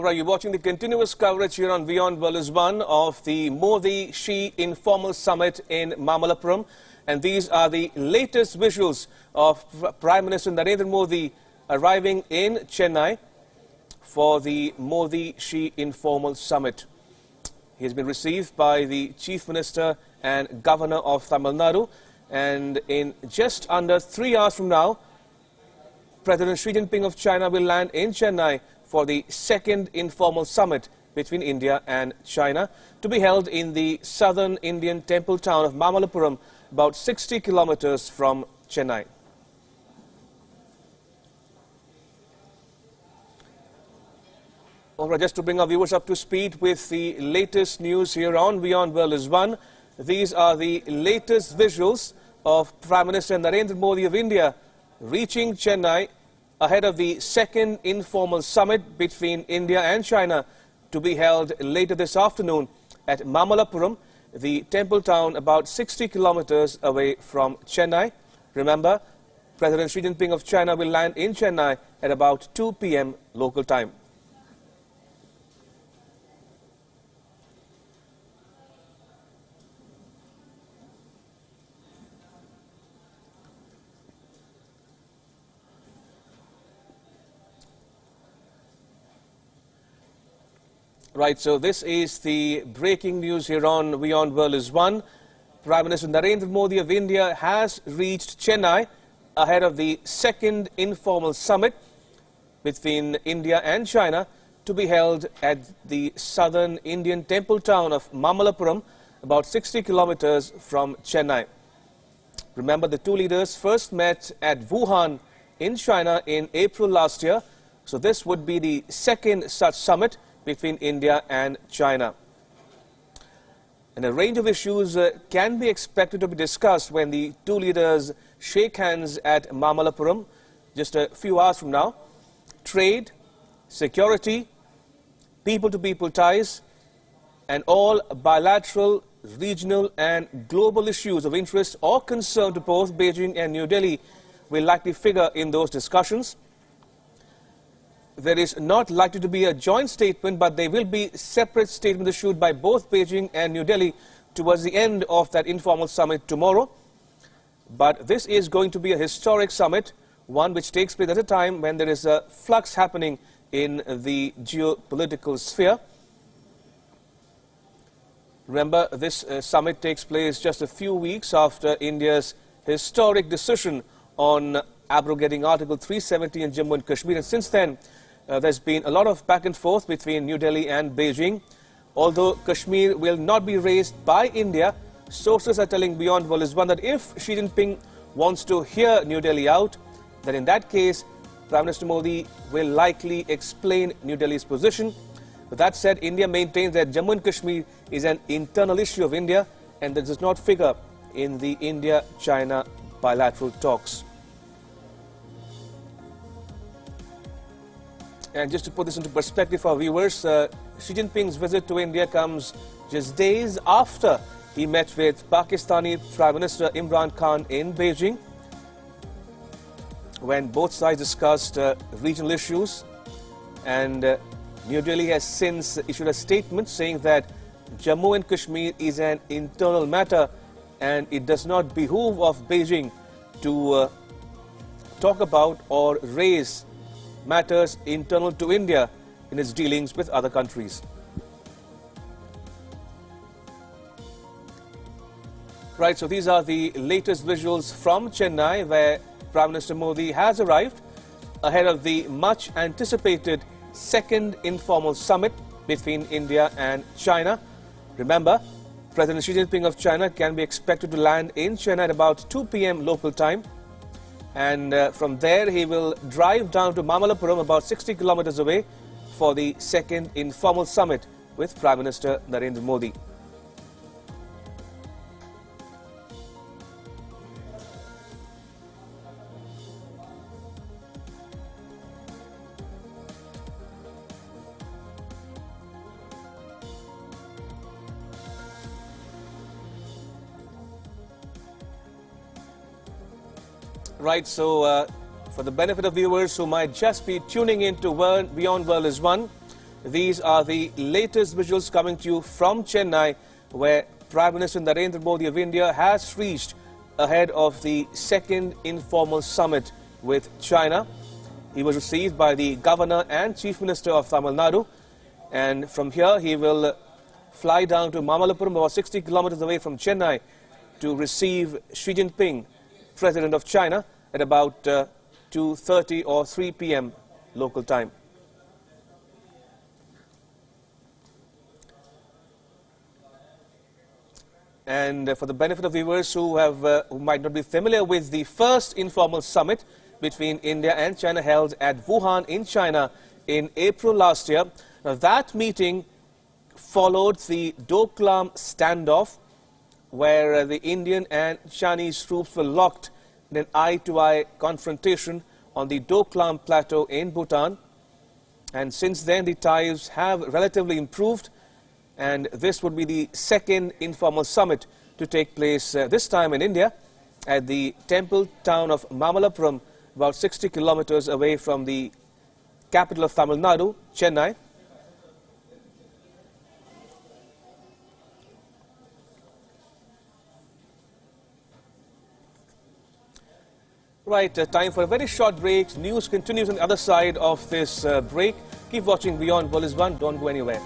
Right, you're watching the continuous coverage here on Wion versus One of the Modi-Xi Informal Summit in Mamallapuram. And these are the latest visuals of Prime Minister Narendra Modi arriving in Chennai for the Modi-Xi Informal Summit. He has been received by the Chief Minister and Governor of Tamil Nadu. And in just under 3 hours from now, President Xi Jinping of China will land in Chennai for the second informal summit between India and China, to be held in the southern Indian temple town of Mamallapuram, about 60 kilometers from Chennai. All right, just to bring our viewers up to speed with the latest news here on Wion versus One, these are the latest visuals of Prime Minister Narendra Modi of India reaching Chennai ahead of the second informal summit between India and China, to be held later this afternoon at Mamallapuram, the temple town about 60 kilometers away from Chennai. Remember, President Xi Jinping of China will land in Chennai at about 2 p.m. local time. Right, so this is the breaking news here on Wion versus One. Prime Minister Narendra Modi of India has reached Chennai ahead of the second informal summit between India and China, to be held at the southern Indian temple town of Mamallapuram, about 60 kilometers from Chennai. Remember, the two leaders first met at Wuhan in China in April last year, so this would be the second such summit between India and China. And a range of issues can be expected to be discussed when the two leaders shake hands at Mamallapuram just a few hours from now. Trade, security, people-to-people ties, and all bilateral, regional and global issues of interest or concern to both Beijing and New Delhi will likely figure in those discussions. There is not likely to be a joint statement, but there will be separate statements issued by both Beijing and New Delhi towards the end of that informal summit tomorrow. But this is going to be a historic summit, one which takes place at a time when there is a flux happening in the geopolitical sphere. Remember, this summit takes place just a few weeks after India's historic decision on abrogating Article 370 in Jammu and Kashmir, and since then, there's been a lot of back and forth between New Delhi and Beijing. Although Kashmir will not be raised by India, sources are telling Wion versus One that if Xi Jinping wants to hear New Delhi out, then in that case, Prime Minister Modi will likely explain New Delhi's position. With that said, India maintains that Jammu and Kashmir is an internal issue of India and that does not figure in the India-China bilateral talks. And just to put this into perspective for our viewers, Xi Jinping's visit to India comes just days after he met with Pakistani Prime Minister Imran Khan in Beijing, when both sides discussed regional issues. And New Delhi has since issued a statement saying that Jammu and Kashmir is an internal matter and it does not behoove of Beijing to talk about or raise matters internal to India in its dealings with other countries. Right, so these are the latest visuals from Chennai, where Prime Minister Modi has arrived ahead of the much anticipated second informal summit between India and China. Remember, President Xi Jinping of China can be expected to land in Chennai at about 2 p.m. local time. And from there, he will drive down to Mamallapuram, about 60 kilometers away, for the second informal summit with Prime Minister Narendra Modi. Right, so for the benefit of viewers who might just be tuning in to Wion versus One, These are the latest visuals coming to you from Chennai, where Prime Minister Narendra Modi of India has reached ahead of the second informal summit with China. He was received by the Governor and Chief Minister of Tamil Nadu, and from here he will fly down to Mamallapuram, about 60 kilometers away from Chennai, to receive Xi Jinping, President of China, at about 2:30 or 3 p.m. local time. And for the benefit of viewers who might not be familiar with the first informal summit between India and China held at Wuhan in China in April last year, now that meeting followed the Doklam standoff, where the Indian and Chinese troops were locked in an eye-to-eye confrontation on the Doklam plateau in Bhutan. And since then, the ties have relatively improved, and this would be the second informal summit to take place this time in India at the temple town of Mamallapuram, about 60 kilometers away from the capital of Tamil Nadu, Chennai. Right, time for a very short break. News continues on the other side of this break. Keep watching Beyond World is One. Don't go anywhere.